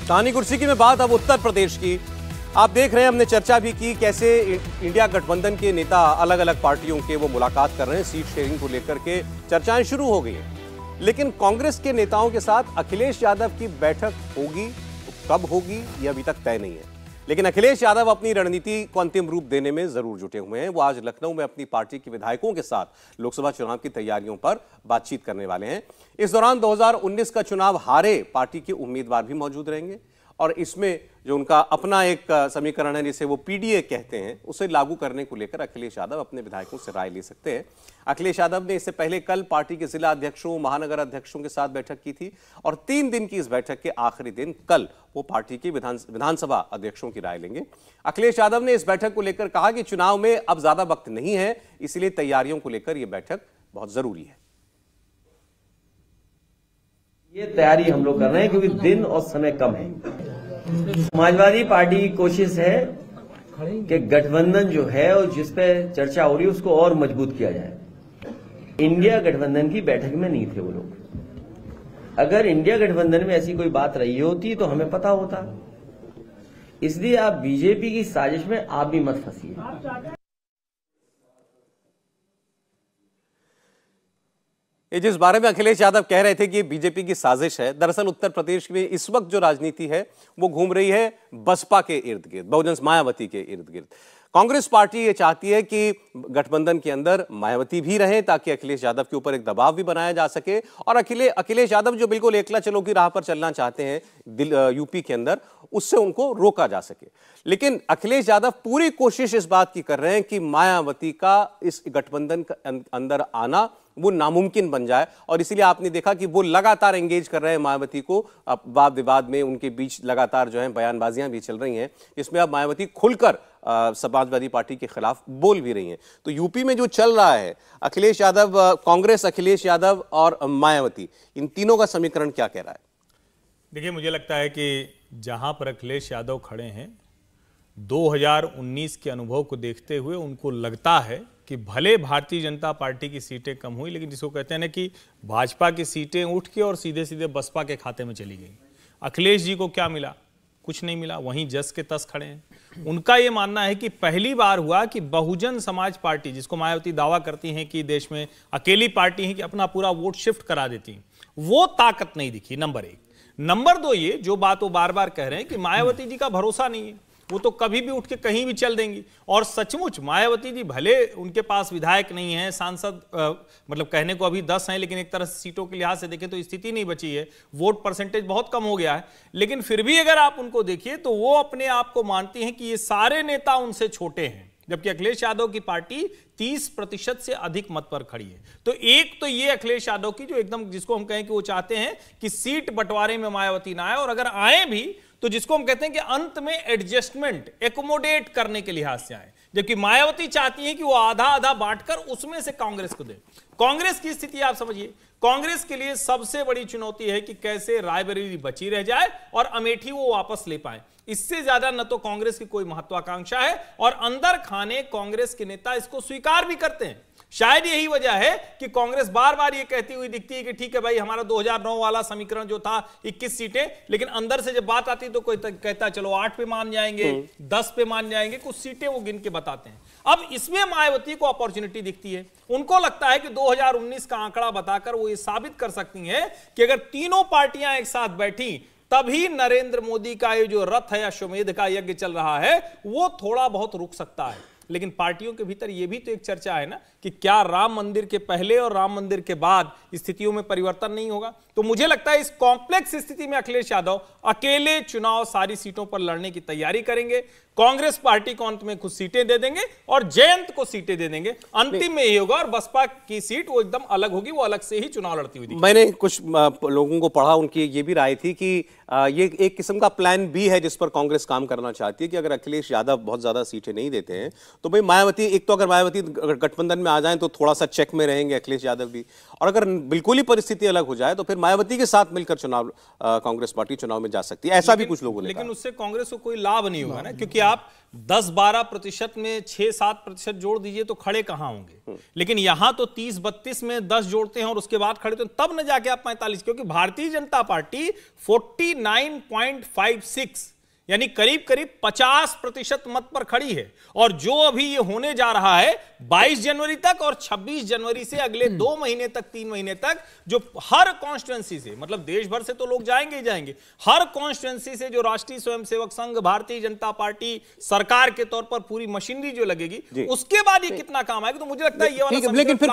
कहानी कुर्सी की में बात अब उत्तर प्रदेश की। आप देख रहे हैं, हमने चर्चा भी की कैसे इंडिया गठबंधन के नेता अलग अलग पार्टियों के वो मुलाकात कर रहे हैं, सीट शेयरिंग को लेकर के चर्चाएं शुरू हो गई हैं। लेकिन कांग्रेस के नेताओं के साथ अखिलेश यादव की बैठक होगी तो कब होगी ये अभी तक तय नहीं है। लेकिन अखिलेश यादव अपनी रणनीति को अंतिम रूप देने में जरूर जुटे हुए हैं। वो आज लखनऊ में अपनी पार्टी के विधायकों के साथ लोकसभा चुनाव की तैयारियों पर बातचीत करने वाले हैं। इस दौरान 2019 का चुनाव हारे पार्टी के उम्मीदवार भी मौजूद रहेंगे और इसमें जो उनका अपना एक समीकरण है जिसे वो पीडीए कहते हैं, उसे लागू करने को लेकर अखिलेश यादव अपने विधायकों से राय ले सकते हैं। अखिलेश यादव ने इससे पहले कल पार्टी के जिला अध्यक्षों, महानगर अध्यक्षों के साथ बैठक की थी और 3 दिन की इस बैठक के आखिरी दिन कल वो पार्टी के विधानसभा अध्यक्षों की राय लेंगे। अखिलेश यादव ने इस बैठक को लेकर कहा कि चुनाव में अब ज्यादा वक्त नहीं है, इसलिए तैयारियों को लेकर यह बैठक बहुत जरूरी है। ये तैयारी हम लोग कर रहे हैं क्योंकि दिन और समय कम है। समाजवादी पार्टी की कोशिश है कि गठबंधन जो है और जिस पे चर्चा हो रही है उसको और मजबूत किया जाए। इंडिया गठबंधन की बैठक में नहीं थे वो लोग। अगर इंडिया गठबंधन में ऐसी कोई बात रही होती तो हमें पता होता। इसलिए आप बीजेपी की साजिश में आप भी मत फंसिए। ये जिस बारे में अखिलेश यादव कह रहे थे कि बीजेपी की साजिश है, दरअसल उत्तर प्रदेश में इस वक्त जो राजनीति है वो घूम रही है बसपा के इर्द गिर्द, बहुजन मायावती के इर्द गिर्द। कांग्रेस पार्टी ये चाहती है कि गठबंधन के अंदर मायावती भी रहे ताकि अखिलेश यादव के ऊपर एक दबाव भी बनाया जा सके और अखिलेश यादव जो बिल्कुल एकला चलो की राह पर चलना चाहते हैं यूपी के अंदर, उससे उनको रोका जा सके। लेकिन अखिलेश यादव पूरी कोशिश इस बात की कर रहे हैं कि मायावती का इस गठबंधन के अंदर आना वो नामुमकिन बन जाए और इसीलिए आपने देखा कि वो लगातार एंगेज कर रहे हैं मायावती को। वाद विवाद में उनके बीच लगातार जो है बयानबाजियां भी चल रही हैं, इसमें अब मायावती खुलकर समाजवादी पार्टी के खिलाफ बोल भी रही हैं। तो यूपी में जो चल रहा है, अखिलेश यादव, कांग्रेस, अखिलेश यादव और मायावती, इन तीनों का समीकरण क्या कह रहा है? देखिए, मुझे लगता है कि जहां पर अखिलेश यादव खड़े हैं, 2019 के अनुभव को देखते हुए उनको लगता है कि भले भारतीय जनता पार्टी की सीटें कम हुई, लेकिन जिसको कहते हैं ना कि भाजपा की सीटें उठ के और सीधे सीधे बसपा के खाते में चली गई। अखिलेश जी को क्या मिला? कुछ नहीं मिला, वहीं जस के तस खड़े हैं। उनका यह मानना है कि पहली बार हुआ कि बहुजन समाज पार्टी, जिसको मायावती दावा करती हैं कि देश में अकेली पार्टी है कि अपना पूरा वोट शिफ्ट करा देती है, वो ताकत नहीं दिखी, नंबर 1। नंबर 2, ये जो बात वो बार बार कह रहे हैं कि मायावती जी का भरोसा नहीं है, वो तो कभी भी उठ के कहीं भी चल देंगी। और सचमुच मायावती जी भले उनके पास विधायक नहीं है, सांसद मतलब कहने को अभी 10 हैं, लेकिन एक तरह से सीटों के लिहाज से देखें तो स्थिति नहीं बची है, वोट परसेंटेज बहुत कम हो गया है। लेकिन फिर भी अगर आप उनको देखिए तो वो अपने आप को मानती हैं कि ये सारे नेता उनसे छोटे हैं, जबकि अखिलेश यादव की पार्टी 30% से अधिक मत पर खड़ी है। तो एक तो ये अखिलेश यादव की जो एकदम, जिसको हम कहें कि वो चाहते हैं कि सीट बंटवारे में मायावती ना आए, और अगर आए भी तो जिसको हम कहते हैं कि अंत में एडजस्टमेंट, एकोमोडेट करने के लिहाज से आए, जबकि मायावती चाहती है कि वो आधा आधा बांटकर उसमें से कांग्रेस को दे। कांग्रेस की स्थिति आप समझिए, कांग्रेस के लिए सबसे बड़ी चुनौती है कि कैसे रायबरेली बची रह जाए और अमेठी वो वापस ले पाए। इससे ज्यादा न तो कांग्रेस की कोई महत्वाकांक्षा है और अंदर खाने कांग्रेस के नेता इसको स्वीकार भी करते हैं। शायद यही वजह है कि कांग्रेस बार बार ये कहती हुई दिखती है कि ठीक है भाई, हमारा 2009 वाला समीकरण जो था 21 सीटें, लेकिन अंदर से जब बात आती तो कोई कहता चलो 8 पे मान जाएंगे, 10 पे मान जाएंगे, कुछ सीटें वो गिन के बताते हैं। अब इसमें मायावती को अपॉर्चुनिटी दिखती है। उनको लगता है कि 2019 का आंकड़ा बताकर वो ये साबित कर सकती हैं कि अगर तीनों पार्टियां एक साथ बैठी तभी नरेंद्र मोदी का ये जो रथ है, अश्वमेध का यज्ञ चल रहा है, वो थोड़ा बहुत रुक सकता है। लेकिन पार्टियों के भीतर यह भी तो एक चर्चा है ना कि क्या राम मंदिर के पहले और राम मंदिर के बाद स्थितियों में परिवर्तन नहीं होगा? तो मुझे लगता है इस कॉम्प्लेक्स स्थिति में अखिलेश यादव अकेले चुनाव सारी सीटों पर लड़ने की तैयारी करेंगे। कांग्रेस पार्टी को अंत में कुछ सीटें दे देंगे और जयंत को सीटें दे देंगे। अंतिम में यही होगा और बसपा की सीट वो एकदम अलग होगी, वो अलग से ही चुनाव लड़ती हुई। मैंने कुछ लोगों को पढ़ा, उनकी ये भी राय थी कि ये एक किस्म का प्लान बी है जिस पर कांग्रेस काम करना चाहती है कि अगर अखिलेश यादव बहुत ज्यादा सीटें नहीं देते हैं तो भाई मायावती, एक तो अगर मायावती गठबंधन में आ जाएं तो थोड़ा सा चेक में रहेंगे अखिलेश यादव भी, और अगर बिल्कुल ही परिस्थिति अलग हो जाए तो फिर मायावती के साथ मिलकर चुनाव कांग्रेस पार्टी चुनाव में जा सकती है, ऐसा भी कुछ लोगों ने लेकिन कहा। उससे कांग्रेस को कोई लाभ नहीं होगा ना, क्योंकि आप 10-12% में 6-7% जोड़ दीजिए तो खड़े कहां होंगे। लेकिन यहां तो 30-32 में 10 जोड़ते हैं और उसके बाद खड़े, तो तब न जाके आप 45, क्योंकि भारतीय जनता पार्टी 49.56 यानी करीब करीब 50% मत पर खड़ी है। और जो अभी ये होने जा रहा है 22 जनवरी तक और 26 जनवरी से अगले 2 महीने तक, 3 महीने तक, जो हर कॉन्स्टिट्यूंसी से, मतलब देश भर से तो लोग जाएंगे ही जाएंगे, हर कॉन्स्टिट्यूंसी से जो राष्ट्रीय स्वयंसेवक संघ, भारतीय जनता पार्टी, सरकार के तौर पर पूरी मशीनरी जो लगेगी, उसके बाद ये कितना काम आएगा। तो मुझे लगता है ये वाला लेकिन फिर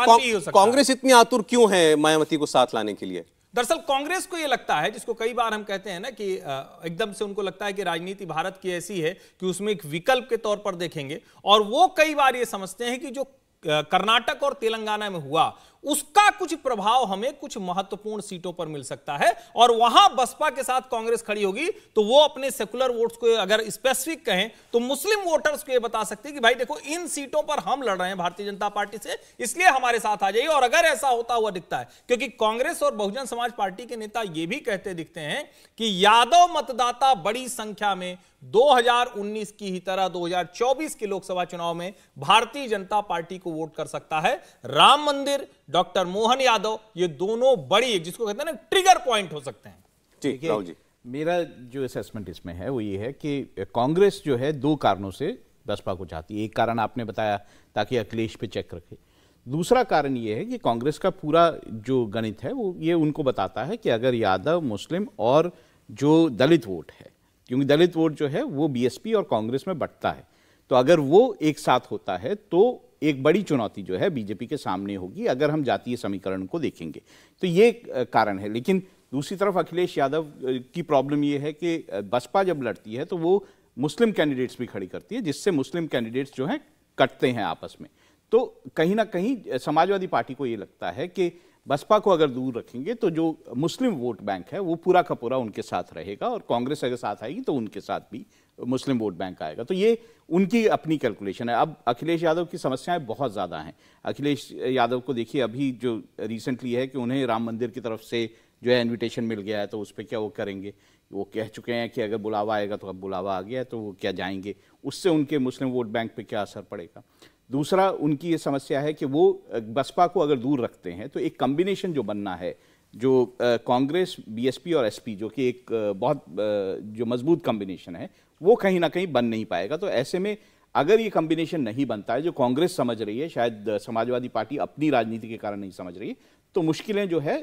कांग्रेस इतनी आतुर क्यों है मायावती को साथ लाने के लिए? दरअसल कांग्रेस को यह लगता है, जिसको कई बार हम कहते हैं ना कि एकदम से उनको लगता है कि राजनीति भारत की ऐसी है कि उसमें एक विकल्प के तौर पर देखेंगे, और वो कई बार ये समझते हैं कि जो कर्नाटक और तेलंगाना में हुआ उसका कुछ प्रभाव हमें कुछ महत्वपूर्ण सीटों पर मिल सकता है, और वहां बसपा के साथ कांग्रेस खड़ी होगी तो वो अपने सेकुलर वोट्स को, अगर स्पेसिफिक कहें तो मुस्लिम वोटर्स को ये बता सकते हैं कि भाई देखो इन सीटों पर हम लड़ रहे हैं भारतीय जनता पार्टी से, इसलिए हमारे साथ आ जाइए। और अगर ऐसा होता हुआ दिखता है, क्योंकि कांग्रेस और बहुजन समाज पार्टी के नेता ये भी कहते दिखते हैं कि यादव मतदाता बड़ी संख्या में 2019 की ही तरह 2024 के लोकसभा चुनाव में भारतीय जनता पार्टी को वोट कर सकता है। राम मंदिर, डॉक्टर मोहन यादव, ये दोनों बड़ी, जिसको कहते हैं ना, ट्रिगर पॉइंट हो सकते हैं। जी राहुल जी, मेरा जो असेसमेंट इसमें है वो ये है कि कांग्रेस जो है 2 कारणों से बसपा को चाहती है। एक कारण आपने बताया ताकि अखिलेश पे चेक रखे, दूसरा कारण ये है कि कांग्रेस का पूरा जो गणित है वो ये उनको बताता है कि अगर यादव, मुस्लिम और जो दलित वोट है, क्योंकि दलित वोट जो है वो बीएसपी और कांग्रेस में बंटता है, तो अगर वो एक साथ होता है तो एक बड़ी चुनौती जो है बीजेपी के सामने होगी अगर हम जातीय समीकरण को देखेंगे। तो ये कारण है। लेकिन दूसरी तरफ अखिलेश यादव की प्रॉब्लम ये है कि बसपा जब लड़ती है तो वो मुस्लिम कैंडिडेट्स भी खड़ी करती है, जिससे मुस्लिम कैंडिडेट्स जो हैं कटते हैं आपस में। तो कहीं ना कहीं समाजवादी पार्टी को ये लगता है कि बसपा को अगर दूर रखेंगे तो जो मुस्लिम वोट बैंक है वो पूरा का पूरा उनके साथ रहेगा, और कांग्रेस अगर साथ आएगी तो उनके साथ भी मुस्लिम वोट बैंक आएगा। तो ये उनकी अपनी कैलकुलेशन है। अब अखिलेश यादव की समस्याएं बहुत ज़्यादा हैं। अखिलेश यादव को देखिए, अभी जो रिसेंटली है कि उन्हें राम मंदिर की तरफ से जो है इन्विटेशन मिल गया है, तो उस पर क्या वो करेंगे। वो कह चुके हैं कि अगर बुलावा आएगा तो अब बुलावा आ गया है तो वो क्या जाएंगे, उससे उनके मुस्लिम वोट बैंक पे क्या असर पड़ेगा। दूसरा उनकी ये समस्या है कि वो बसपा को अगर दूर रखते हैं तो एक कॉम्बिनेशन जो बनना है, जो कांग्रेस, बीएसपी और एसपी, जो कि एक बहुत जो मजबूत कॉम्बिनेशन है, वो कहीं ना कहीं बन नहीं पाएगा। तो ऐसे में अगर ये कॉम्बिनेशन नहीं बनता है, जो कांग्रेस समझ रही है, शायद समाजवादी पार्टी अपनी राजनीति के कारण नहीं समझ रही है, तो मुश्किलें जो है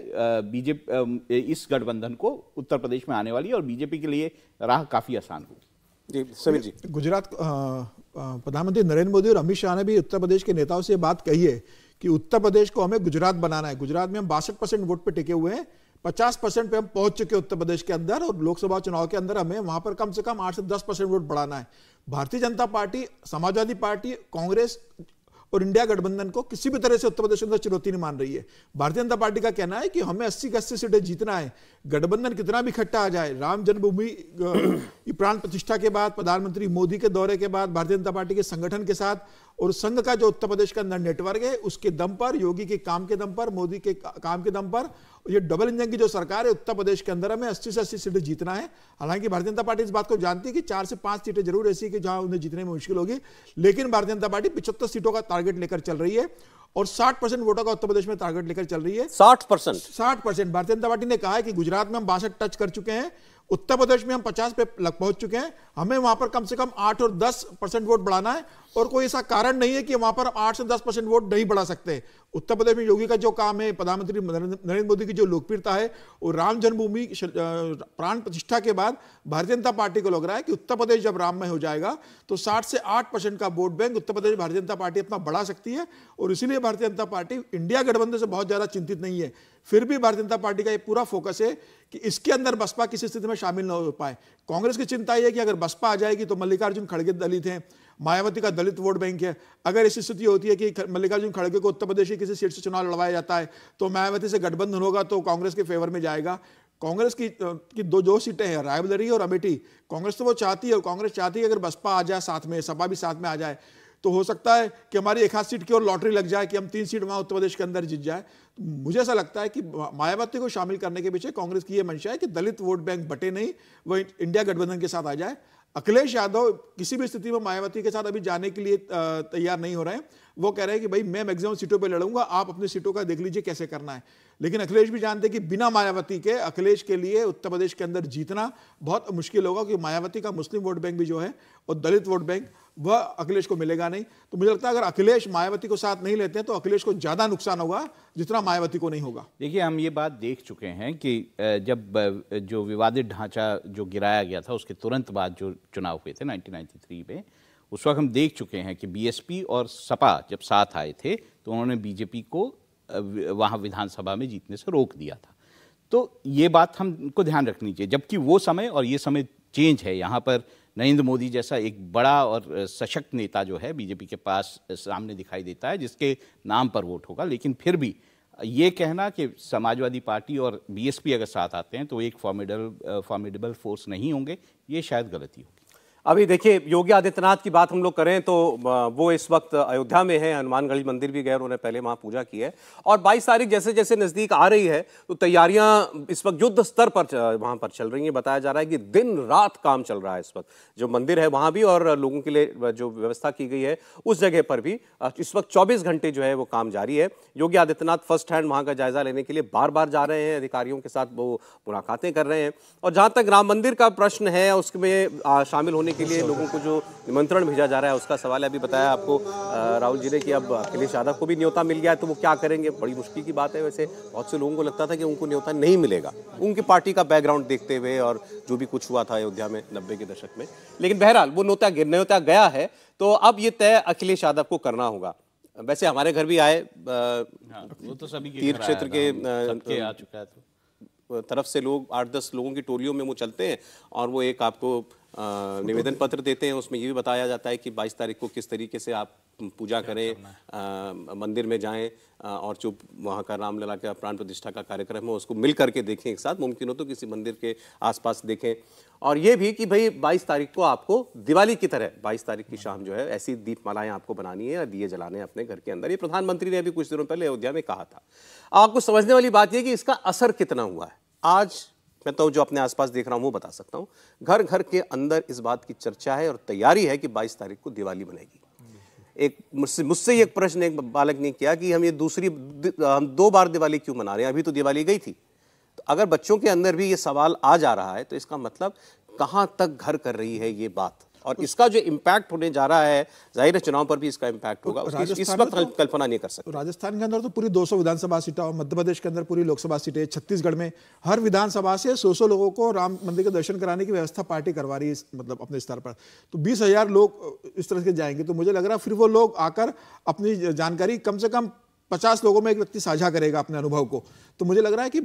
बीजेपी इस गठबंधन को उत्तर प्रदेश में आने वाली है, और बीजेपी के लिए राह काफ़ी आसान होगी। जी समीर जी, गुजरात प्रधानमंत्री नरेंद्र मोदी और अमित शाह ने भी उत्तर प्रदेश के नेताओं से बात कही है कि उत्तर प्रदेश को हमें गुजरात बनाना है। गुजरात में हम 62% वोट पे टिके हुए हैं, 50% पे हम पहुंच चुके उत्तर प्रदेश के अंदर, और लोकसभा चुनाव के अंदर हमें वहां पर कम से कम 8 से 10% वोट बढ़ाना है। भारतीय जनता पार्टी, समाजवादी पार्टी, कांग्रेस और इंडिया गठबंधन को किसी भी तरह से उत्तर प्रदेश के अंदर चुनौती नहीं मान रही है। भारतीय जनता पार्टी का कहना है कि हमें 80 की 80 सीटें जीतना है, गठबंधन कितना भी इकट्ठा आ जाए। राम जन्मभूमि प्राण प्रतिष्ठा के बाद, प्रधानमंत्री मोदी के दौरे के बाद, भारतीय जनता पार्टी के संगठन के साथ और संघ का जो उत्तर प्रदेश के अंदर नेटवर्क है, उसके दम पर, योगी के काम के दम पर, मोदी के काम के दम पर, ये डबल इंजन की जो सरकार है, उत्तर प्रदेश के अंदर हमें 80 से 80 सीटें जीतना है। हालांकि भारतीय जनता पार्टी इस बात को जानती है कि 4 से 5 सीटें जरूर ऐसी कि जहां उन्हें जीतने में मुश्किल होगी, लेकिन भारतीय जनता पार्टी 75 सीटों का टारगेट लेकर चल रही है और 60% वोटों का उत्तर प्रदेश में टारगेट लेकर चल रही है। 60% भारतीय जनता पार्टी ने कहा है कि गुजरात में हम 62 टच कर चुके हैं, उत्तर प्रदेश में हम 50 पे पहुंच चुके हैं, हमें वहां पर कम से कम 8 और 10% वोट बढ़ाना है, और कोई ऐसा कारण नहीं है कि वहां पर 8 से 10% वोट नहीं बढ़ा सकते। उत्तर प्रदेश में योगी का जो काम है, प्रधानमंत्री नरेंद्र मोदी की जो लोकप्रियता है, और राम जन्मभूमि प्राण प्रतिष्ठा के बाद भारतीय जनता पार्टी को लग रहा है कि उत्तर प्रदेश जब राममय हो जाएगा तो 60 से 8% का vote bank Uttar Pradesh Bharatiya Janata party अपना बढ़ा सकती है, और इसीलिए भारतीय जनता पार्टी इंडिया गठबंधन से बहुत ज्यादा चिंतित नहीं है। फिर भी भारतीय जनता पार्टी का ये पूरा फोकस है कि इसके अंदर बसपा किसी स्थिति में शामिल न हो पाए। कांग्रेस की चिंता यह है कि अगर बसपा आ जाएगी तो मल्लिकार्जुन खड़गे दलित हैं, मायावती का दलित वोट बैंक है। अगर ऐसी स्थिति होती है कि मल्लिकार्जुन खड़गे को उत्तर प्रदेश की किसी सीट से चुनाव लड़वाया जाता है तो मायावती से गठबंधन होगा तो कांग्रेस के फेवर में जाएगा। कांग्रेस की दो सीटें हैं, रायबरेली और अमेठी। कांग्रेस तो वो चाहती है, और कांग्रेस चाहती है अगर बसपा आ जाए साथ में, सपा भी साथ में आ जाए तो हो सकता है कि हमारी एक आध सीट की और लॉटरी लग जाए कि हम 3 सीट वहां उत्तर प्रदेश के अंदर जीत जाए। तो मुझे ऐसा लगता है कि मायावती को शामिल करने के पीछे कांग्रेस की यह मंशा है कि दलित वोट बैंक बटे नहीं, वो इंडिया गठबंधन के साथ आ जाए। अखिलेश यादव किसी भी स्थिति में मायावती के साथ अभी जाने के लिए तैयार नहीं हो रहे हैं। वो कह रहे हैं कि भाई मैं मैक्सिमम सीटों पे लड़ूंगा, आप अपनी सीटों का देख लीजिए कैसे करना है। लेकिन अखिलेश भी जानते हैं कि बिना मायावती के अखिलेश के लिए उत्तर प्रदेश के अंदर जीतना बहुत मुश्किल होगा, क्योंकि मायावती का मुस्लिम वोट बैंक भी जो है और दलित वोट बैंक वह अखिलेश को मिलेगा नहीं। तो मुझे लगता है अगर अखिलेश मायावती को साथ नहीं लेते हैं तो अखिलेश को ज्यादा नुकसान होगा जितना मायावती को नहीं होगा। देखिए, हम ये बात देख चुके हैं कि जब जो विवादित ढांचा जो गिराया गया था उसके तुरंत बाद जो चुनाव हुए थे 1993 में, उस वक्त हम देख चुके हैं कि बीएसपी और सपा जब साथ आए थे तो उन्होंने बीजेपी को वहाँ विधानसभा में जीतने से रोक दिया था। तो ये बात हमको ध्यान रखनी चाहिए, जबकि वो समय और ये समय चेंज है। यहाँ पर नरेंद्र मोदी जैसा एक बड़ा और सशक्त नेता जो है बीजेपी के पास सामने दिखाई देता है, जिसके नाम पर वोट होगा। लेकिन फिर भी ये कहना कि समाजवादी पार्टी और बीएसपी अगर साथ आते हैं तो एक फॉर्मिडेबल फोर्स नहीं होंगे, ये शायद गलती होगी। अभी देखिए, योगी आदित्यनाथ की बात हम लोग करें तो वो इस वक्त अयोध्या में है, हनुमानगढ़ी मंदिर भी गए, उन्होंने पहले वहां पूजा की है। और 22 तारीख जैसे जैसे नजदीक आ रही है तो तैयारियां इस वक्त युद्ध स्तर पर वहां पर चल रही हैं। बताया जा रहा है कि दिन रात काम चल रहा है इस वक्त, जो मंदिर है वहां भी और लोगों के लिए जो व्यवस्था की गई है उस जगह पर भी इस वक्त 24 घंटे जो है वो काम जारी है। योगी आदित्यनाथ फर्स्ट हैंड वहां का जायजा लेने के लिए बार बार जा रहे हैं, अधिकारियों के साथ वो मुलाकातें कर रहे हैं। और जहां तक राम मंदिर का प्रश्न है उसमें शामिल होने के लिए लोगों को जो निमंत्रण भेजा जा रहा है उसका सवाल है। अभी बताया आपको राहुल जी ने कि अब अखिलेश यादव को भी न्योता मिल गया है, तो वो क्या करेंगे, बड़ी मुश्किल की बात है। वैसे बहुत से लोगों को लगता था कि उनको न्योता नहीं मिलेगा उनकी पार्टी का बैकग्राउंड देखते हुए और जो भी कुछ हुआ था अयोध्या में 90 के दशक में। लेकिन बहरहाल वो न्योता गया है, तो अब ये तय अखिलेश यादव को करना होगा। वैसे हमारे घर भी आए, वो तो सभी तीर्थ क्षेत्र के आ चुका है, तो तरफ से लोग 8-10 लोगों की टोलियों में वो चलते हैं और वो एक आपको निवेदन पत्र देते हैं। उसमें ये भी बताया जाता है कि 22 तारीख को किस तरीके से आप पूजा करें, मंदिर में जाएं और जो वहाँ का रामलला का प्राण प्रतिष्ठा का कार्यक्रम है उसको मिल करके देखें एक साथ, मुमकिन हो तो किसी मंदिर के आसपास देखें। और ये भी कि भाई 22 तारीख को आपको दिवाली की तरह 22 तारीख की शाम जो है ऐसी दीपमालाएं आपको बनानी है या दिए जलाने अपने घर के अंदर। ये प्रधानमंत्री ने अभी कुछ दिनों पहले अयोध्या में कहा था। आपको समझने वाली बात यह कि इसका असर कितना हुआ है। आज मैं तो जो अपने आसपास देख रहा हूं वो बता सकता हूं, घर घर के अंदर इस बात की चर्चा है और तैयारी है कि 22 तारीख को दिवाली बनेगी। एक मुझसे एक प्रश्न एक बालक ने किया कि हम 2 बार दिवाली क्यों मना रहे हैं, अभी तो दिवाली गई थी। तो अगर बच्चों के अंदर भी ये सवाल आ जा रहा है तो इसका मतलब कहां तक घर कर रही है ये बात, और इसका जो इम्पैक्ट होने जा रहा है जाहिर है चुनाव पर भी इसका इम्पैक्ट होगा, इस वक्त कल्पना नहीं कर सकते। राजस्थान के अंदर तो पूरी 200 विधानसभा सीटें और मध्य प्रदेश के अंदर पूरी लोकसभा सीटें, छत्तीसगढ़ में हर विधानसभा से 100 लोगों को राम मंदिर के दर्शन कराने की व्यवस्था पार्टी करवा रही है, मतलब अपने स्तर पर। तो 20,000 लोग इस तरह से जाएंगे, तो मुझे लग रहा है फिर वो लोग आकर अपनी जानकारी कम से कम 50 लोगों में एक व्यक्ति साझा करेगा अपने अनुभव को। तो मुझे लग रहा है कि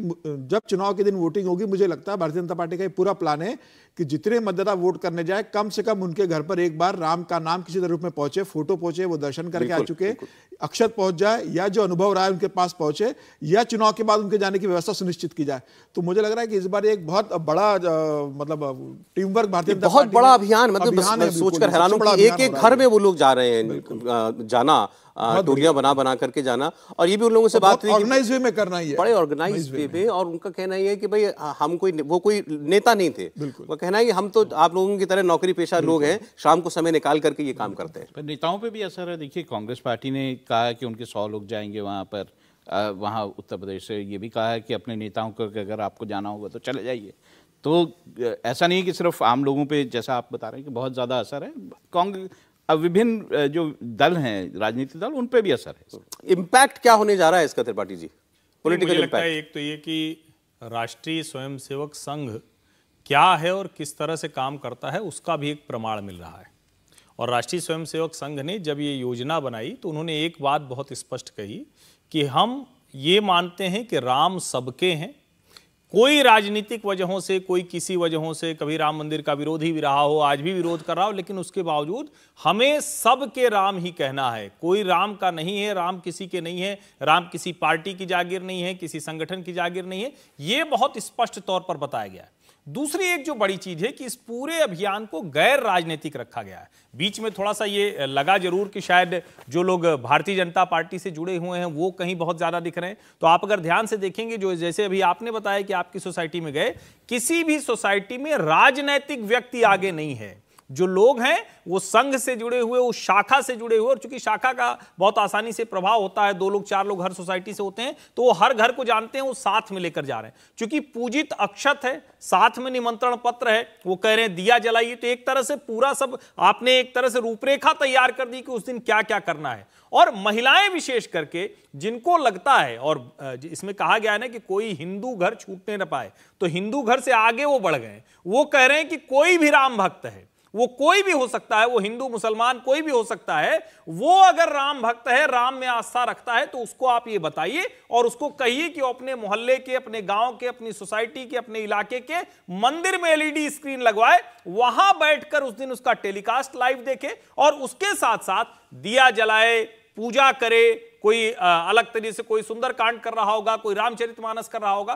जब चुनाव के दिन वोटिंग होगी, मुझे लगता है भारतीय जनता पार्टी का पूरा प्लान है कि जितने मतदाता वोट करने जाए कम से कम उनके घर पर एक बार राम का नाम किसी रूप में पहुंचे, फोटो पहुंचे, वो दर्शन करके आ चुके, अक्षत पहुंच जाए या जो अनुभव रहा है उनके पास पहुंचे, या चुनाव के बाद उनके जाने की व्यवस्था सुनिश्चित की जाए। तो मुझे लग रहा है कि इस बार एक बहुत बड़ा मतलब टीम वर्क भारतीय जनता बहुत बड़ा अभियान, मतलब सोचकर हैरान हूं कि एक घर में वो लोग जा रहे हैं, जाना टोलियां बना करके जाना, और ये भी उन लोगों से बात ऑर्गेनाइज वे में करना ही है, बड़े ऑर्गेनाइज वे में। और उनका कहना ये है कि भाई हम कोई नेता नहीं थे, वो कहना है कि हम तो आप लोगों की तरह नौकरी पेशा लोग हैं, शाम को समय निकाल करके ये काम करते हैं। पर नेताओं पे भी असर है। देखिए, कांग्रेस पार्टी ने कहा है कि उनके 100 लोग जाएंगे वहाँ पर, वहाँ उत्तर प्रदेश से ये भी कहा है कि अपने नेताओं को अगर आपको जाना होगा तो चले जाइए। तो ऐसा नहीं है कि सिर्फ आम लोगों पे, जैसा आप बता रहे हैं कि बहुत ज़्यादा असर है, कांग्रेस अब विभिन्न जो दल हैं, राजनीतिक दल, उन पे भी असर है। इम्पैक्ट क्या होने जा रहा है इसका त्रिपाठी जी, पॉलिटिकल इम्पैक्ट? एक तो ये कि राष्ट्रीय स्वयंसेवक संघ क्या है और किस तरह से काम करता है उसका भी एक प्रमाण मिल रहा है। और राष्ट्रीय स्वयंसेवक संघ ने जब ये योजना बनाई तो उन्होंने एक बात बहुत स्पष्ट कही कि हम ये मानते हैं कि राम सबके हैं, कोई राजनीतिक वजहों से, कोई किसी वजहों से, कभी राम मंदिर का विरोधी भी रहा हो, आज भी विरोध कर रहा हो, लेकिन उसके बावजूद हमें सबके राम ही कहना है। कोई राम का नहीं है, राम किसी के नहीं है, राम किसी पार्टी की जागीर नहीं है, किसी संगठन की जागीर नहीं है, ये बहुत स्पष्ट तौर पर बताया गया है। दूसरी एक जो बड़ी चीज है कि इस पूरे अभियान को गैर राजनीतिक रखा गया है। बीच में थोड़ा सा ये लगा जरूर कि शायद जो लोग भारतीय जनता पार्टी से जुड़े हुए हैं वो कहीं बहुत ज्यादा दिख रहे हैं। तो आप अगर ध्यान से देखेंगे, जो जैसे अभी आपने बताया कि आपकी सोसाइटी में गए, किसी भी सोसाइटी में राजनैतिक व्यक्ति आगे नहीं है। जो लोग हैं वो संघ से जुड़े हुए, उस शाखा से जुड़े हुए, और चूंकि शाखा का बहुत आसानी से प्रभाव होता है, 2 लोग 4 लोग हर सोसाइटी से होते हैं, तो वो हर घर को जानते हैं, वो साथ में लेकर जा रहे हैं। चूंकि पूजित अक्षत है, साथ में निमंत्रण पत्र है, वो कह रहे हैं दिया जलाइए, तो एक तरह से पूरा सब आपने एक तरह से रूपरेखा तैयार कर दी कि उस दिन क्या क्या करना है। और महिलाएं विशेष करके, जिनको लगता है, और इसमें कहा गया है ना कि कोई हिंदू घर छूटने न पाए, तो हिंदू घर से आगे वो बढ़ गए। वो कह रहे हैं कि कोई भी राम भक्त है, वो कोई भी हो सकता है, वो हिंदू मुसलमान कोई भी हो सकता है, वो अगर राम भक्त है, राम में आस्था रखता है, तो उसको आप ये बताइए और उसको कहिए कि वो अपने मोहल्ले के, अपने गांव के, अपनी सोसाइटी के, अपने इलाके के मंदिर में एलईडी स्क्रीन लगवाए, वहां बैठकर उस दिन उसका टेलीकास्ट लाइव देखे और उसके साथ साथ दिया जलाए, पूजा करे। कोई अलग तरीके से कोई सुंदरकांड कर रहा होगा, कोई रामचरितमानस कर रहा होगा,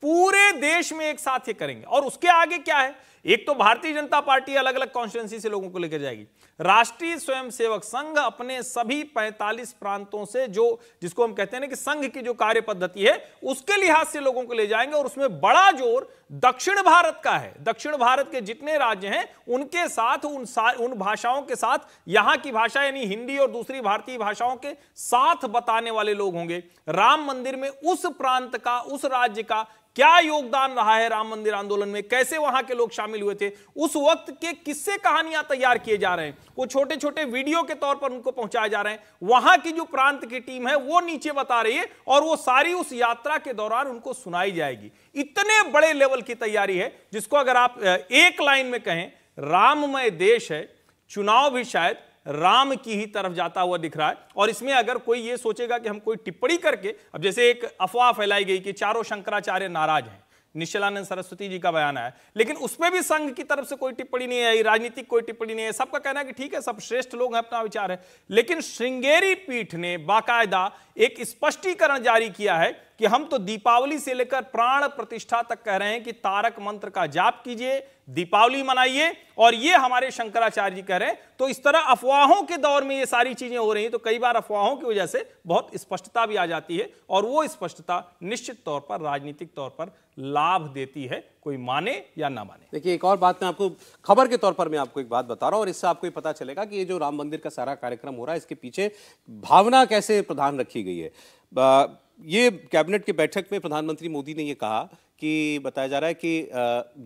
पूरे देश में एक साथ ये करेंगे। और उसके आगे क्या है, एक तो भारतीय जनता पार्टी अलग अलग कॉन्स्टिट्यूंसी से लोगों को लेकर जाएगी, राष्ट्रीय स्वयंसेवक संघ अपने सभी 45 प्रांतों से, जो जिसको हम कहते हैं ना कि संघ की जो कार्य पद्धति है, उसके लिहाज से लोगों को ले जाएंगे। और उसमें बड़ा जोर दक्षिण भारत का है। दक्षिण भारत के जितने राज्य हैं उनके साथ, उन भाषाओं के साथ, यहां की भाषा यानी हिंदी और दूसरी भारतीय भाषाओं के साथ बताने वाले लोग होंगे। राम मंदिर में उस प्रांत का, उस राज्य का क्या योगदान रहा है राम मंदिर आंदोलन में, कैसे वहां के लोग शामिल हुए थे, उस वक्त के किस्से कहानियां तैयार किए जा रहे हैं, वो छोटे छोटे वीडियो के तौर पर उनको पहुंचाए जा रहे हैं। वहां की जो प्रांत की टीम है वो नीचे बता रही है और वो सारी उस यात्रा के दौरान उनको सुनाई जाएगी। इतने बड़े लेवल की तैयारी है, जिसको अगर आप एक लाइन में कहें, राममय देश है। चुनाव भी शायद राम की ही तरफ जाता हुआ दिख रहा है। और इसमें अगर कोई ये सोचेगा कि हम कोई टिप्पणी करके, अब जैसे एक अफवाह फैलाई गई कि चारों शंकराचार्य नाराज हैं, निश्चलानंद सरस्वती जी का बयान आया, लेकिन उसमें भी संघ की तरफ से कोई टिप्पणी नहीं आई, राजनीतिक कोई टिप्पणी नहीं है। सबका कहना है कि ठीक है, सब श्रेष्ठ लोग हैं, अपना विचार है। लेकिन श्रृंगेरी पीठ ने बाकायदा एक स्पष्टीकरण जारी किया है कि हम तो दीपावली से लेकर प्राण प्रतिष्ठा तक कह रहे हैं कि तारक मंत्र का जाप कीजिए, दीपावली मनाइए, और ये हमारे शंकराचार्य जी कह रहे हैं। तो इस तरह अफवाहों के दौर में ये सारी चीजें हो रही हैं, तो कई बार अफवाहों की वजह से बहुत स्पष्टता भी आ जाती है, और वो स्पष्टता निश्चित तौर पर राजनीतिक तौर पर लाभ देती है, कोई माने या ना माने। देखिए, एक और बात मैं आपको खबर के तौर पर मैं आपको एक बात बता रहा हूं, और इससे आपको पता चलेगा कि ये जो राम मंदिर का सारा कार्यक्रम हो रहा है, इसके पीछे भावना कैसे प्रधान रखी गई है। ये कैबिनेट की बैठक में प्रधानमंत्री मोदी ने ये कहा कि बताया जा रहा है कि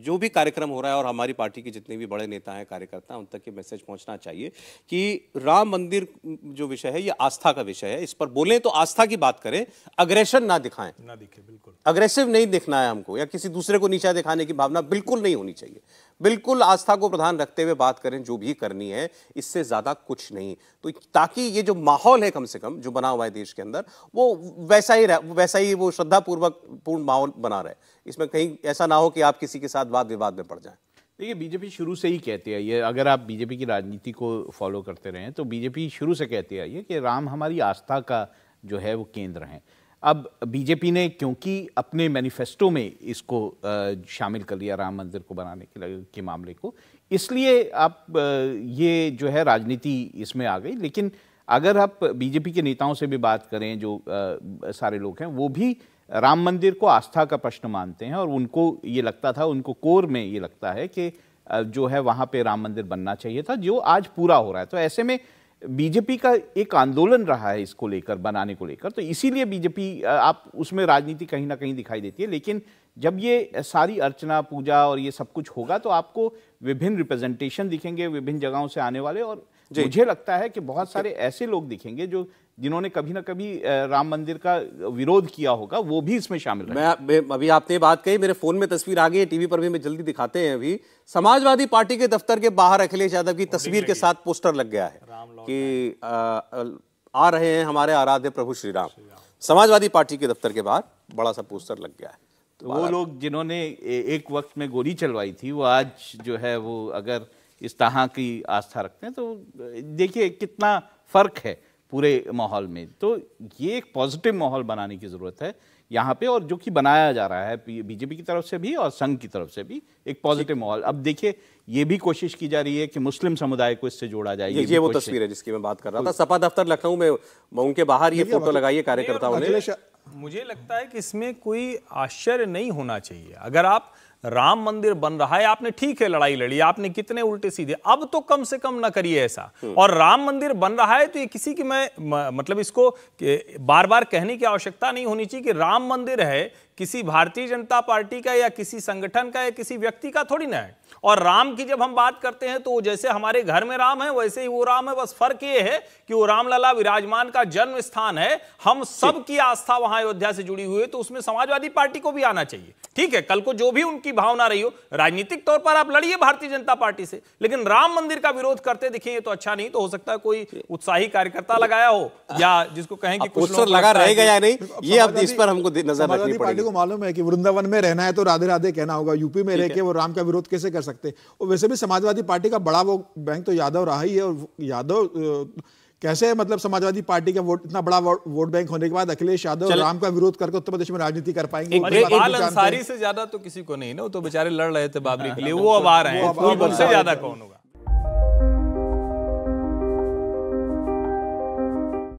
जो भी कार्यक्रम हो रहा है, और हमारी पार्टी के जितने भी बड़े नेता हैं, कार्यकर्ता हैं, उन तक ये मैसेज पहुंचना चाहिए कि राम मंदिर जो विषय है ये आस्था का विषय है। इस पर बोलें तो आस्था की बात करें, अग्रेशन ना दिखाएं, ना दिखे, बिल्कुल अग्रेसिव नहीं दिखना है हमको, या किसी दूसरे को नीचा दिखाने की भावना बिल्कुल नहीं होनी चाहिए। बिल्कुल आस्था को प्रधान रखते हुए बात करें, जो भी करनी है, इससे ज्यादा कुछ नहीं। तो ताकि ये जो माहौल है कम से कम जो बना हुआ है देश के अंदर, वो वैसा ही वो श्रद्धापूर्वक पूर्ण माहौल बना रहे। इसमें कहीं ऐसा ना हो कि आप किसी के साथ वाद विवाद में पड़ जाएं। देखिए, बीजेपी शुरू से ही कहती है, ये अगर आप बीजेपी की राजनीति को फॉलो करते रहें तो बीजेपी शुरू से कहती है कि राम हमारी आस्था का जो है वो केंद्र है। अब बीजेपी ने क्योंकि अपने मैनिफेस्टो में इसको शामिल कर लिया, राम मंदिर को बनाने के मामले को, इसलिए आप ये जो है राजनीति इसमें आ गई। लेकिन अगर आप बीजेपी के नेताओं से भी बात करें, जो सारे लोग हैं, वो भी राम मंदिर को आस्था का प्रश्न मानते हैं, और उनको ये लगता था, उनको कोर में ये लगता है कि जो है वहाँ पे राम मंदिर बनना चाहिए था, जो आज पूरा हो रहा है। तो ऐसे में बीजेपी का एक आंदोलन रहा है इसको लेकर, बनाने को लेकर, तो इसीलिए बीजेपी, आप उसमें राजनीति कहीं ना कहीं दिखाई देती है। लेकिन जब ये सारी अर्चना पूजा और ये सब कुछ होगा तो आपको विभिन्न रिप्रेजेंटेशन दिखेंगे विभिन्न जगहों से आने वाले, और मुझे लगता है कि बहुत सारे ऐसे लोग दिखेंगे जो जिन्होंने कभी ना कभी राम मंदिर का विरोध किया होगा, वो भी इसमें शामिल है। मैं अभी आपने बात कही, मेरे फोन में तस्वीर आ गई है, टीवी पर भी मैं जल्दी दिखाते हैं। अभी समाजवादी पार्टी के दफ्तर के बाहर अखिलेश यादव की तस्वीर के साथ पोस्टर लग गया है कि आ रहे हैं हमारे आराध्य प्रभु श्री राम। समाजवादी पार्टी के दफ्तर के बाहर बड़ा सा पोस्टर लग गया है। तो वो लोग जिन्होंने एक वक्त में गोली चलवाई थी, वो आज जो है वो अगर इस तरह की आस्था रखते हैं, तो देखिए कितना फर्क है पूरे माहौल में। तो ये एक पॉजिटिव माहौल बनाने की ज़रूरत है यहाँ पे, और जो कि बनाया जा रहा है बीजेपी की तरफ से भी और संघ की तरफ से भी एक पॉजिटिव माहौल। अब देखिए ये भी कोशिश की जा रही है कि मुस्लिम समुदाय को इससे जोड़ा जाए। ये वो तस्वीर है जिसकी मैं बात कर रहा था। सपा दफ्तर लखनऊ में मऊ के बाहर ये फोटो लगाई है कार्यकर्ताओं ने। मुझे लगता है कि इसमें कोई आश्चर्य नहीं होना चाहिए। अगर आप राम मंदिर बन रहा है, आपने ठीक है लड़ाई लड़ी, आपने कितने उल्टे सीधे, अब तो कम से कम ना करिए ऐसा। और राम मंदिर बन रहा है तो ये किसी की मतलब इसको बार बार कहने की आवश्यकता नहीं होनी चाहिए कि राम मंदिर है किसी भारतीय जनता पार्टी का या किसी संगठन का या किसी व्यक्ति का थोड़ी ना है। और राम की जब हम बात करते हैं तो जैसे हमारे घर में राम है वैसे ही वो राम है, बस फर्क ये है कि वो रामलला विराजमान का जन्म स्थान है, हम सब की आस्था वहां अयोध्या से जुड़ी हुई है, तो उसमें समाजवादी पार्टी को भी आना चाहिए। ठीक है, कल को जो भी उनकी भावना रही हो, राजनीतिक तौर पर आप लड़िए भारतीय जनता पार्टी से, लेकिन राम मंदिर का विरोध करते दिखेंगे तो अच्छा नहीं। तो हो सकता है कोई उत्साही कार्यकर्ता लगाया हो या जिसको कहें कि कुछ लोग लगा रहेगा या नहीं, ये अब इस पर हमको नजर रखनी पड़ेगी। को मालूम है कि वृंदावन में रहना है तो राधे राधे कहना होगा, यूपी में रह के वो राम का विरोध कैसे कर सकते। और वैसे भी समाजवादी पार्टी का बड़ा वो बैंक तो यादव रहा ही है, और यादव कैसे मतलब समाजवादी पार्टी का वोट, इतना बड़ा वोट बैंक होने के बाद अखिलेश यादव राम का विरोध करके उत्तर प्रदेश में राजनीति कर पाएंगे? इकबाल अंसारी से ज्यादा तो किसी को नहीं ना, वो तो बेचारे लड़ रहे थे बाबरी के लिए, वो अब आ रहे हैं, उनसे ज्यादा कौन होगा।